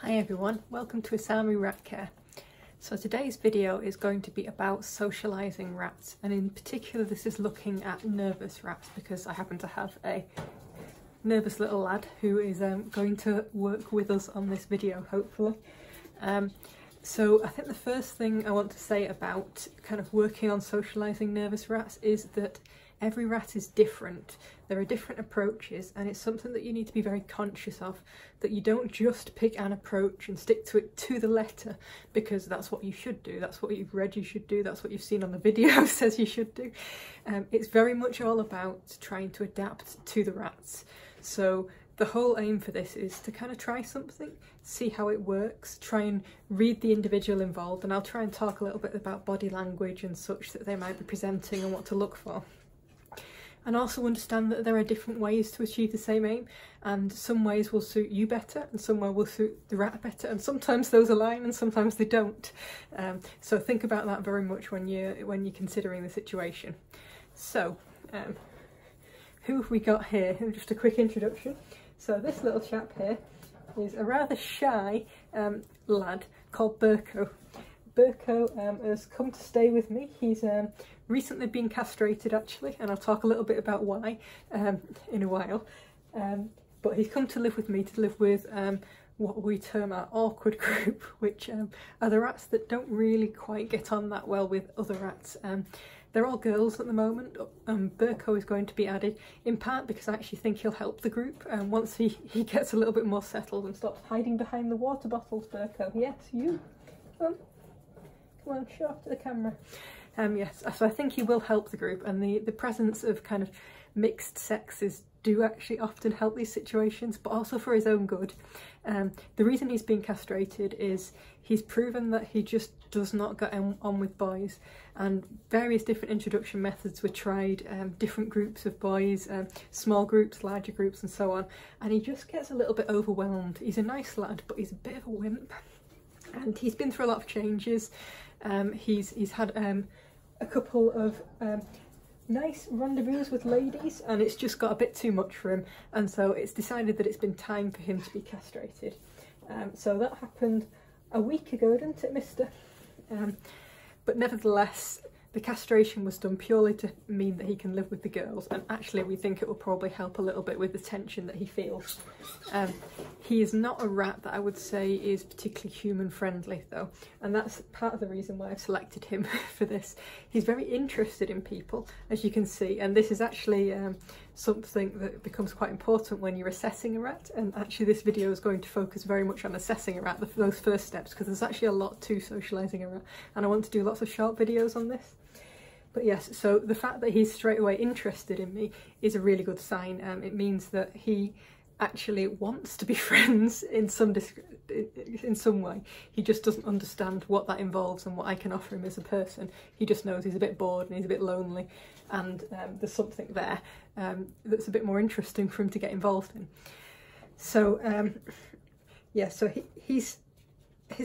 Hi everyone, welcome to Asami Rat Care. So today's video is going to be about socialising rats, and in particular this is looking at nervous rats because I happen to have a nervous little lad who is going to work with us on this video, hopefully. So I think the first thing I want to say about kind of working on socialising nervous rats is that every rat is different. There are different approaches, and it's something that you need to be very conscious of, that you don't just pick an approach and stick to it to the letter because that's what you should do, that's what you've read you should do, that's what you've seen on the video says you should do. It's very much all about trying to adapt to the rats. So the whole aim for this is to kind of try something, see how it works, try and read the individual involved, and I'll try and talk a little bit about body language and such that they might be presenting and what to look for. And also understand that there are different ways to achieve the same aim, and some ways will suit you better and some will suit the rat better, and sometimes those align and sometimes they don't. So think about that very much when you're considering the situation. So who have we got here? Just a quick introduction. So this little chap here is a rather shy lad called Burko. Burko has come to stay with me. He's recently been castrated actually, and I'll talk a little bit about why in a while. But he's come to live with me, to live with what we term our awkward group, which are the rats that don't really quite get on that well with other rats. They're all girls at the moment. Burko is going to be added, in part because I actually think he'll help the group once he gets a little bit more settled and stops hiding behind the water bottles. Burko, yes, you. Come on, show off to the camera. Yes, so I think he will help the group, and the presence of kind of mixed sexes do actually often help these situations, but also for his own good. The reason he's been castrated is he's proven that he just does not get on with boys, and various different introduction methods were tried, different groups of boys, small groups, larger groups and so on, and he just gets a little bit overwhelmed. He's a nice lad, but he's a bit of a wimp, and he's been through a lot of changes. He's had a couple of nice rendezvous with ladies, and it's just got a bit too much for him, and so it's decided that it's been time for him to be castrated. So that happened a week ago, didn't it, mister? But nevertheless, the castration was done purely to mean that he can live with the girls, and actually we think it will probably help a little bit with the tension that he feels. He is not a rat that I would say is particularly human friendly though, and that's part of the reason why I've selected him for this. He's very interested in people, as you can see, and this is actually something that becomes quite important when you're assessing a rat, and actually this video is going to focus very much on assessing a rat, those first steps, because there's actually a lot to socialising a rat, and I want to do lots of short videos on this. But yes, so the fact that he's straight away interested in me is a really good sign. It means that he actually wants to be friends in some way. He just doesn't understand what that involves and what I can offer him as a person. He just knows he's a bit bored and he's a bit lonely, and there's something there that's a bit more interesting for him to get involved in. So yeah, so his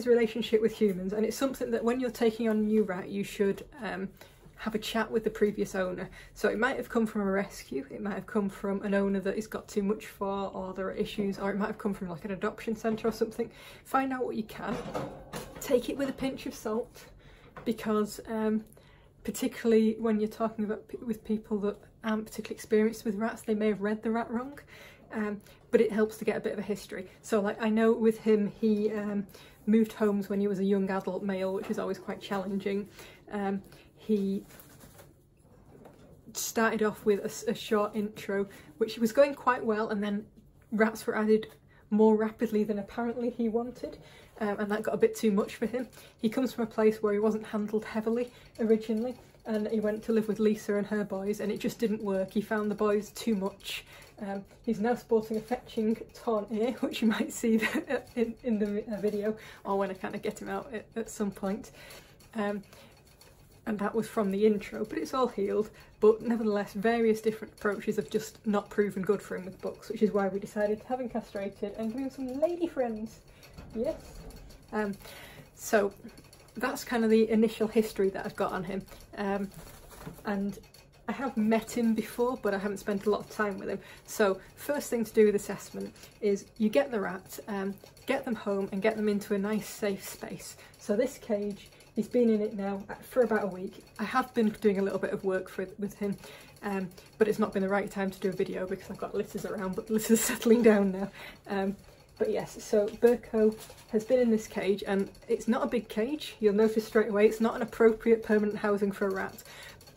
relationship with humans, and it's something that when you're taking on a new rat you should have a chat with the previous owner. So it might have come from a rescue, it might have come from an owner that he's got too much for, or there are issues, or it might have come from like an adoption centre or something. Find out what you can. Take it with a pinch of salt, because particularly when you're talking about with people that aren't particularly experienced with rats, they may have read the rat wrong, but it helps to get a bit of a history. So like I know with him, he moved homes when he was a young adult male, which is always quite challenging. He started off with a short intro, which was going quite well, and then rats were added more rapidly than apparently he wanted, and that got a bit too much for him. He comes from a place where he wasn't handled heavily originally, and he went to live with Lisa and her boys, and it just didn't work. He found the boys too much. He's now sporting a fetching torn ear, which you might see in the video, or when I kind of get him out at some point. And that was from the intro, but it's all healed. But nevertheless, various different approaches have just not proven good for him with books, which is why we decided to have him castrated and give him some lady friends. Yes. So that's kind of the initial history that I've got on him. And I have met him before, but I haven't spent a lot of time with him. So first thing to do with assessment is you get the rat, get them home and get them into a nice safe space. So this cage, he's been in it now for about a week. I have been doing a little bit of work with him, but it's not been the right time to do a video because I've got litters around, but the litters are settling down now. But yes, so Burko has been in this cage, and it's not a big cage. You'll notice straight away it's not an appropriate permanent housing for a rat.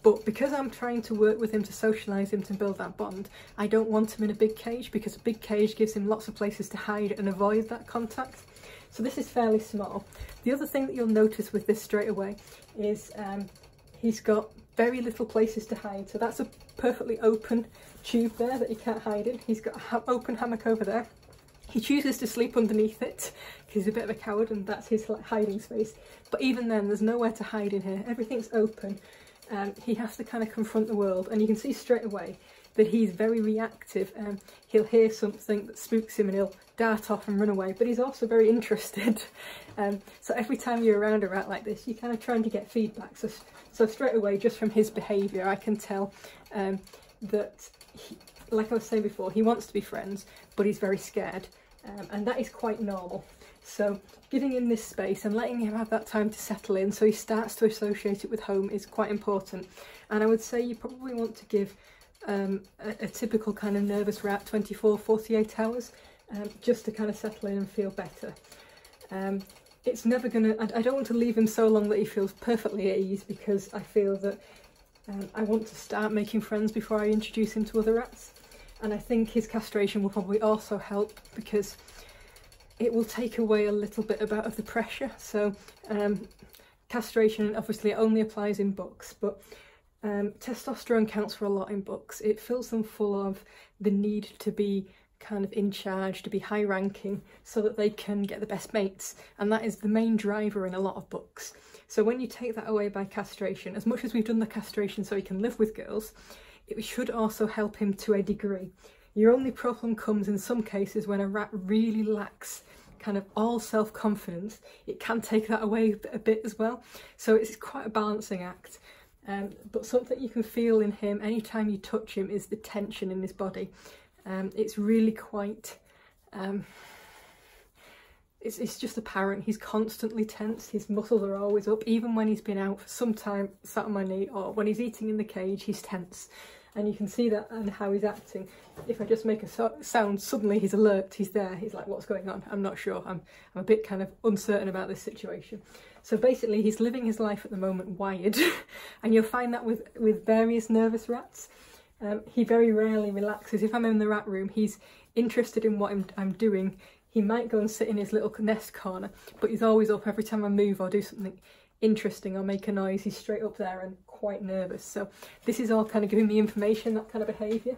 But because I'm trying to work with him to socialise him to build that bond, I don't want him in a big cage because a big cage gives him lots of places to hide and avoid that contact. So this is fairly small. The other thing that you'll notice with this straight away is he's got very little places to hide. So that's a perfectly open tube there that he can't hide in. He's got an open hammock over there. He chooses to sleep underneath it because he's a bit of a coward and that's his hiding space. But even then, there's nowhere to hide in here. Everything's open. He has to kind of confront the world, and you can see straight away that he's very reactive. He'll hear something that spooks him and he'll dart off and run away, but he's also very interested. So every time you're around a rat like this, you're kind of trying to get feedback. So straight away, just from his behaviour, I can tell that, like I was saying before, he wants to be friends, but he's very scared, and that is quite normal. So giving him this space and letting him have that time to settle in so he starts to associate it with home is quite important. And I would say you probably want to give a typical kind of nervous rat 24-48 hours just to kind of settle in and feel better. It's never gonna, I don't want to leave him so long that he feels perfectly at ease, because I feel that I want to start making friends before I introduce him to other rats. And I think his castration will probably also help, because it will take away a little bit of the pressure. So castration obviously only applies in books, but testosterone counts for a lot in books. It fills them full of the need to be kind of in charge, to be high ranking, so that they can get the best mates, and that is the main driver in a lot of books. So when you take that away by castration, as much as we've done the castration so he can live with girls, it should also help him to a degree. Your only problem comes in some cases when a rat really lacks kind of all self-confidence. It can take that away a bit as well. So it's quite a balancing act. But something you can feel in him anytime you touch him is the tension in his body. It's really quite, it's just apparent. He's constantly tense. His muscles are always up. Even when he's been out for some time, sat on my knee, or when he's eating in the cage, he's tense. And you can see that and how he's acting. If I just make a sound, suddenly he's alert, he's there, he's like, what's going on? I'm not sure, I'm a bit kind of uncertain about this situation. So basically he's living his life at the moment wired, and you'll find that with various nervous rats. He very rarely relaxes. If I'm in the rat room, he's interested in what I'm doing. He might go and sit in his little nest corner, but he's always up every time I move or do something interesting or make a noise. He's straight up there and quite nervous. So this is all kind of giving me information, that kind of behaviour.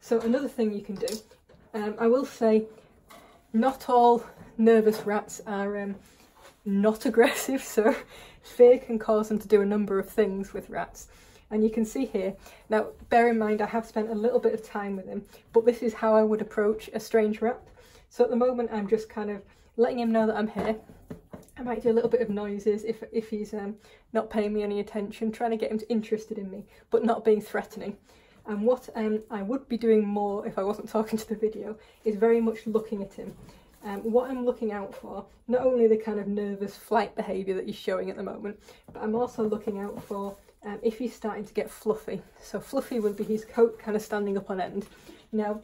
So another thing you can do, I will say not all nervous rats are not aggressive, so fear can cause them to do a number of things with rats. And you can see here, now bear in mind I have spent a little bit of time with him, but this is how I would approach a strange rat. So at the moment I'm just kind of letting him know that I'm here. I might do a little bit of noises if he's not paying me any attention, trying to get him interested in me, but not being threatening. And what I would be doing more if I wasn't talking to the video is very much looking at him. What I'm looking out for, not only the kind of nervous flight behaviour that he's showing at the moment, but I'm also looking out for if he's starting to get fluffy. So fluffy would be his coat kind of standing up on end. Now,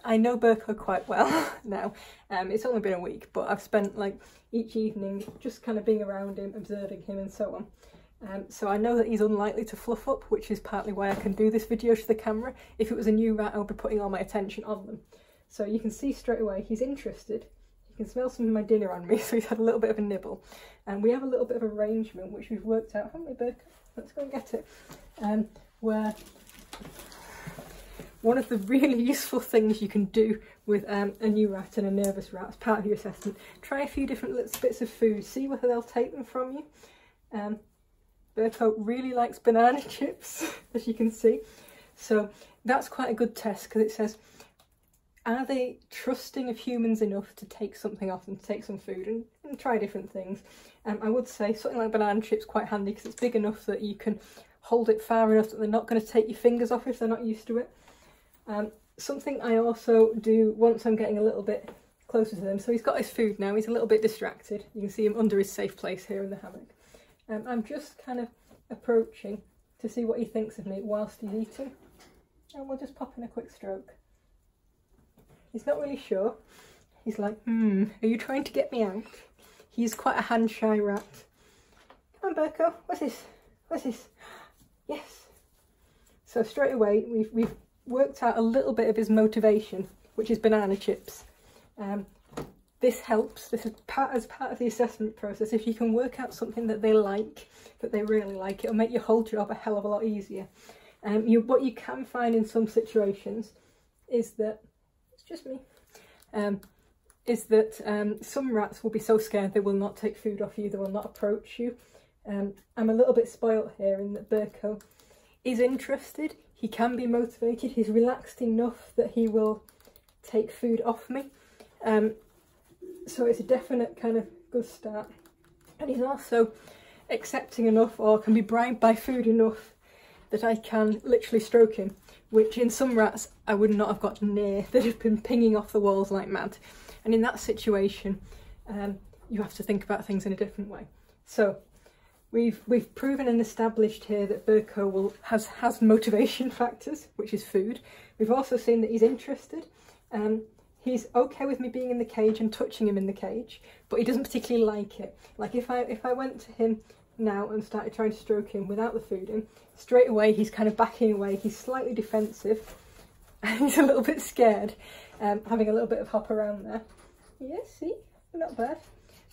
I know Burko quite well now. It's only been a week, but I've spent like each evening just kind of being around him, observing him and so on. So I know that he's unlikely to fluff up, which is partly why I can do this video to the camera. If it was a new rat, I would be putting all my attention on them. So you can see straight away he's interested. You can smell some of my dinner on me, so he's had a little bit of a nibble. And we have a little bit of arrangement, which we've worked out, haven't we, Burko? Let's go and get it. Where one of the really useful things you can do with a new rat and a nervous rat as part of your assessment, try a few different little bits of food, see whether they'll take them from you. Burko really likes banana chips, as you can see. So that's quite a good test, because it says, are they trusting of humans enough to take something off them, to take some food and try different things? I would say something like banana chips quite handy, because it's big enough that you can hold it far enough that they're not going to take your fingers off if they're not used to it. Something I also do once I'm getting a little bit closer to them, so he's got his food now, he's a little bit distracted, you can see him under his safe place here in the hammock. I'm just kind of approaching to see what he thinks of me whilst he's eating, and we'll just pop in a quick stroke. He's not really sure. He's like, are you trying to get me out? He's quite a hand-shy rat. Come on, Berko, what's this? What's this? Yes. So straight away, we've worked out a little bit of his motivation, which is banana chips. This helps. This is part of the assessment process. If you can work out something that they like, that they really like, it'll make your whole job a hell of a lot easier. What you can find in some situations is that, it's just me, some rats will be so scared they will not take food off you, they will not approach you. I'm a little bit spoilt here in that Berko is interested, he can be motivated, he's relaxed enough that he will take food off me. So it's a definite kind of good start. And he's also accepting enough, or can be bribed by food enough, that I can literally stroke him, which in some rats I would not have got near. They'd have been pinging off the walls like mad. And in that situation, you have to think about things in a different way. So we've proven and established here that Berko has motivation factors, which is food. We've also seen that he's interested. He's okay with me being in the cage and touching him in the cage, but he doesn't particularly like it. Like if I went to him now and started trying to stroke him without the food in, straight away he's kind of backing away, he's slightly defensive, and he's a little bit scared, having a little bit of hop around there. Yes, see, not bad.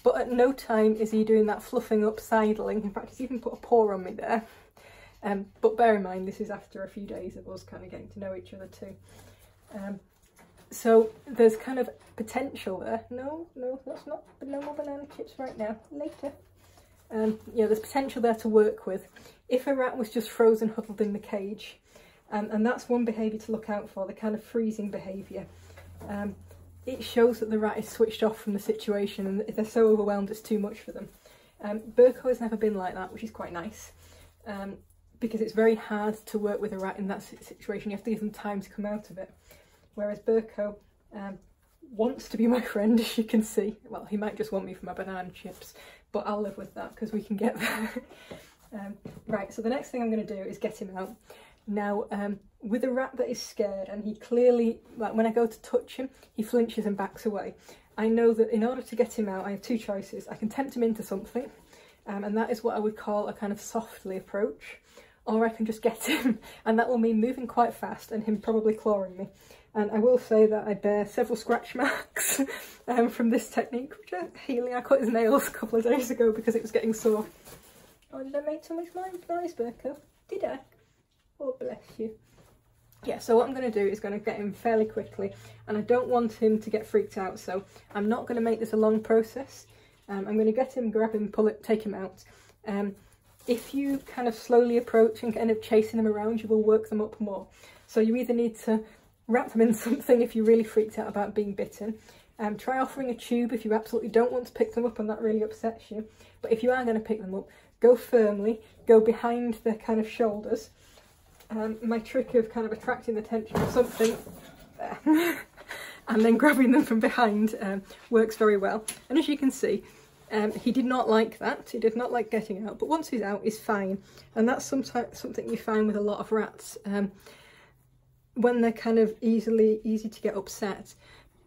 But at no time is he doing that fluffing up, sidling. In fact, he's even put a paw on me there. But bear in mind, this is after a few days of us kind of getting to know each other too. So there's kind of potential there. No, that's not, but no more banana chips right now, later. Yeah, there's potential there to work with. If a rat was just frozen, huddled in the cage, and that's one behaviour to look out for, the kind of freezing behaviour. It shows that the rat is switched off from the situation and if they're so overwhelmed it's too much for them. Berko has never been like that, which is quite nice, because it's very hard to work with a rat in that situation. You have to give them time to come out of it. Whereas Berko wants to be my friend, as you can see. Well, he might just want me for my banana chips, but I'll live with that because we can get there. Right, so the next thing I'm going to do is get him out. Now, with a rat that is scared, and he clearly, like when I go to touch him, he flinches and backs away. I know that in order to get him out, I have two choices. I can tempt him into something, and that is what I would call a kind of softly approach, or I can just get him, and that will mean moving quite fast and him probably clawing me. And I will say that I bear several scratch marks from this technique, which are healing. I cut his nails a couple of days ago because it was getting sore. Oh, did I make too much noise, Berko? Did I? Oh, bless you. Yeah, so what I'm going to do is going to get him fairly quickly, and I don't want him to get freaked out, so I'm not going to make this a long process. I'm going to get him, grab him, pull it, take him out. If you kind of slowly approach and end up chasing them around, you will work them up more. So you either need to wrap them in something if you're really freaked out about being bitten. Try offering a tube if you absolutely don't want to pick them up and that really upsets you. But if you are going to pick them up, go firmly, go behind their kind of shoulders. My trick of kind of attracting the attention of something there and then grabbing them from behind works very well. And as you can see, he did not like that. He did not like getting out, but once he's out, he's fine. And that's something you find with a lot of rats. When they're kind of easy to get upset,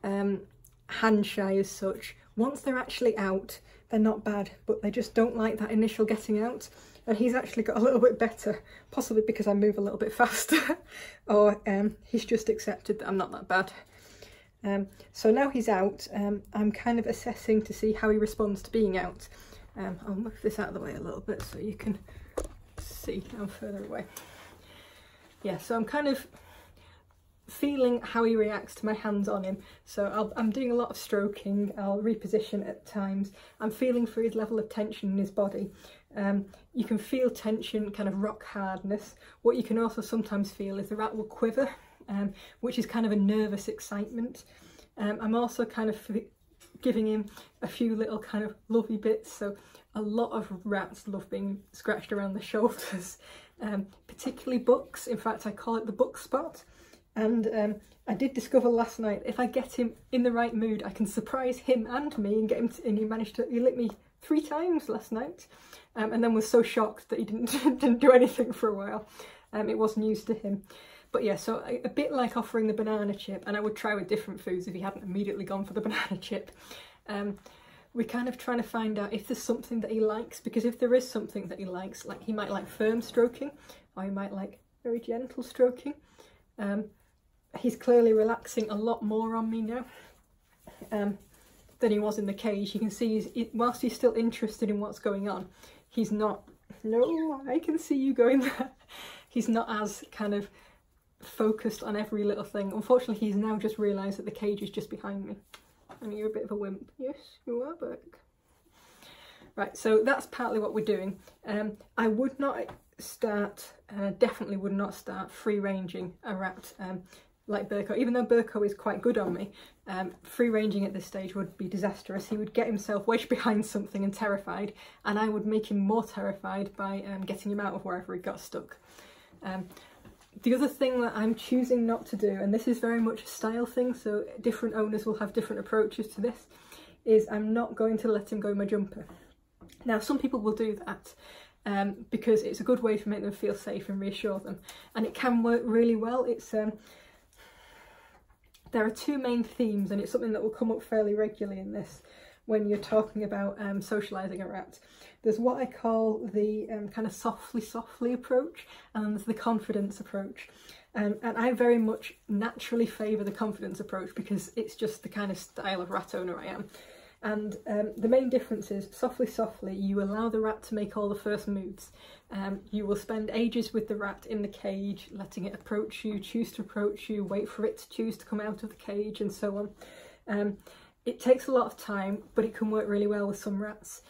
hand shy as such, once they're actually out, they're not bad, but they just don't like that initial getting out. And he's actually got a little bit better, possibly because I move a little bit faster, or he's just accepted that I'm not that bad. So now he's out, I'm kind of assessing to see how he responds to being out. I'll move this out of the way a little bit so you can see I'm further away. Yeah, so I'm kind of feeling how he reacts to my hands on him. So I'm doing a lot of stroking, I'll reposition at times. I'm feeling for his level of tension in his body. You can feel tension, kind of rock hardness. What you can also sometimes feel is the rat will quiver, which is kind of a nervous excitement. I'm also kind of giving him a few little kind of lovey bits. So a lot of rats love being scratched around the shoulders. particularly books. In fact, I call it the book spot. And I did discover last night, if I get him in the right mood, I can surprise him and me and get him to, and he licked me 3 times last night, and then was so shocked that he didn't do anything for a while. It was news to him. But yeah, so a bit like offering the banana chip, and I would try with different foods if he hadn't immediately gone for the banana chip. We're kind of trying to find out if there's something that he likes, because if there is something that he likes, like he might like firm stroking, or he might like very gentle stroking. He's clearly relaxing a lot more on me now than he was in the cage. You can see whilst he's still interested in what's going on, he's not, no, I can see you going there. He's not as kind of focused on every little thing. Unfortunately, he's now just realised that the cage is just behind me. And you're a bit of a wimp. Yes, you are back. Right, so that's partly what we're doing. I would not start, definitely would not start free-ranging a rat like Burko. Even though Burko is quite good on me, free-ranging at this stage would be disastrous. He would get himself wedged behind something and terrified, and I would make him more terrified by getting him out of wherever he got stuck. The other thing that I'm choosing not to do, and this is very much a style thing, so different owners will have different approaches to this, is I'm not going to let him go in my jumper. Now, some people will do that because it's a good way to make them feel safe and reassure them, and it can work really well. It's there are 2 main themes, and it's something that will come up fairly regularly in this when you're talking about socialising a rat. There's what I call the kind of softly approach, and then there's the confidence approach. And I very much naturally favour the confidence approach because it's just the kind of style of rat owner I am. And the main difference is softly, you allow the rat to make all the first moves. You will spend ages with the rat in the cage, letting it approach you, choose to approach you, wait for it to choose to come out of the cage, and so on. It takes a lot of time, but it can work really well with some rats.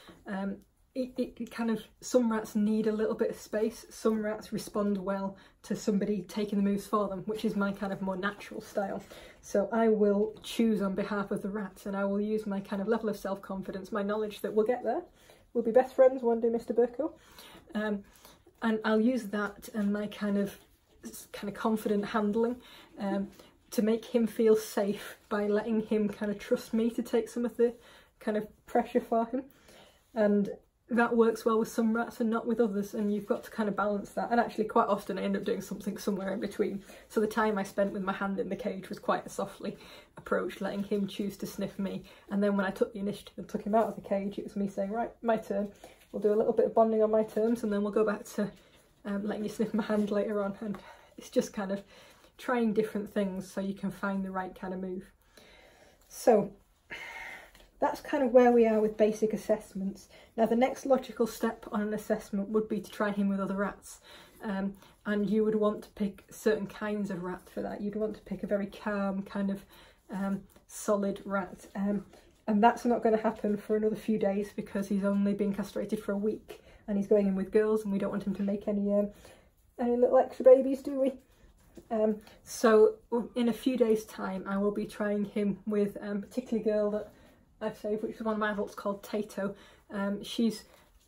Some rats need a little bit of space. Some rats respond well to somebody taking the moves for them, which is my kind of more natural style. So I will choose on behalf of the rats, and I will use my kind of level of self-confidence, my knowledge that we'll get there. We'll be best friends one day, Mr. Burko. And I'll use that and my kind of confident handling to make him feel safe by letting him kind of trust me to take some of the kind of pressure for him. And that works well with some rats and not with others, and you've got to kind of balance that. And actually quite often I end up doing something somewhere in between. So the time I spent with my hand in the cage was quite a softly approach, letting him choose to sniff me. And then when I took the initiative and took him out of the cage, it was me saying, right, my turn. We'll do a little bit of bonding on my terms, and then we'll go back to letting you sniff my hand later on. And it's just kind of trying different things so you can find the right kind of move. So that's kind of where we are with basic assessments. Now the next logical step on an assessment would be to try him with other rats, and you would want to pick certain kinds of rat for that. You'd want to pick a very calm kind of solid rat, and that's not going to happen for another few days because he's only been castrated for a week and he's going in with girls, and we don't want him to make any little extra babies, do we? So in a few days time I will be trying him with a particular girl that I've saved, which is one of my adults, called Tato. She's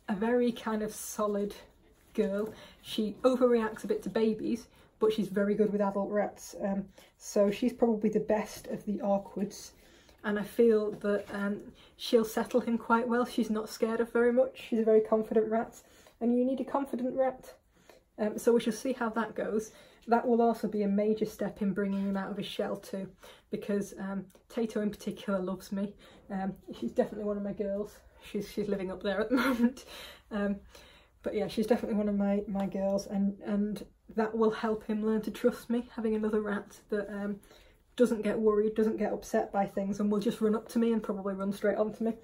a very kind of solid girl. She overreacts a bit to babies, but she's very good with adult rats. So she's probably the best of the awkwards, and I feel that she'll settle him quite well. She's not scared of very much. She's a very confident rat, and you need a confident rat. So we shall see how that goes. That will also be a major step in bringing him out of his shell too, because Tato in particular loves me. She's definitely one of my girls. She's living up there at the moment. But yeah, she's definitely one of my girls, and that will help him learn to trust me, having another rat that doesn't get worried, doesn't get upset by things, and will just run up to me and probably run straight onto me.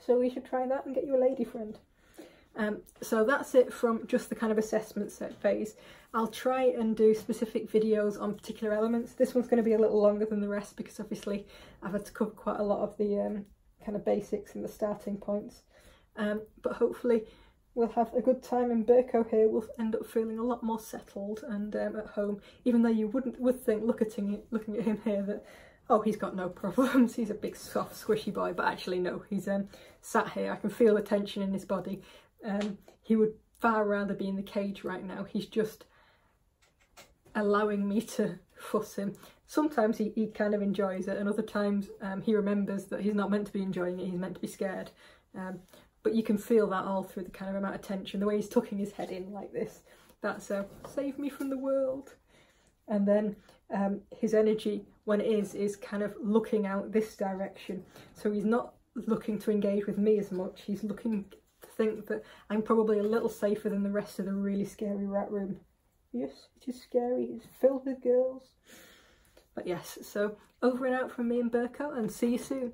So we should try that and get you a lady friend. So that's it from just the kind of assessment set phase. I'll try and do specific videos on particular elements. This one's going to be a little longer than the rest because obviously I've had to cover quite a lot of the kind of basics and the starting points. But hopefully we'll have a good time, and Burko here will end up feeling a lot more settled and at home, even though you would think looking at him here that, oh, he's got no problems, he's a big soft squishy boy, but actually no, he's sat here, I can feel the tension in his body. He would far rather be in the cage right now. He's just allowing me to fuss him. Sometimes he kind of enjoys it, and other times he remembers that he's not meant to be enjoying it, he's meant to be scared. But you can feel that all through the kind of amount of tension, the way he's tucking his head in like this. That's save me from the world. And then his energy, when it is kind of looking out this direction. So he's not looking to engage with me as much, he's looking to think that I'm probably a little safer than the rest of the really scary rat room. Yes, it is scary, it's filled with girls. But yes, so over and out from me and Burko, and see you soon.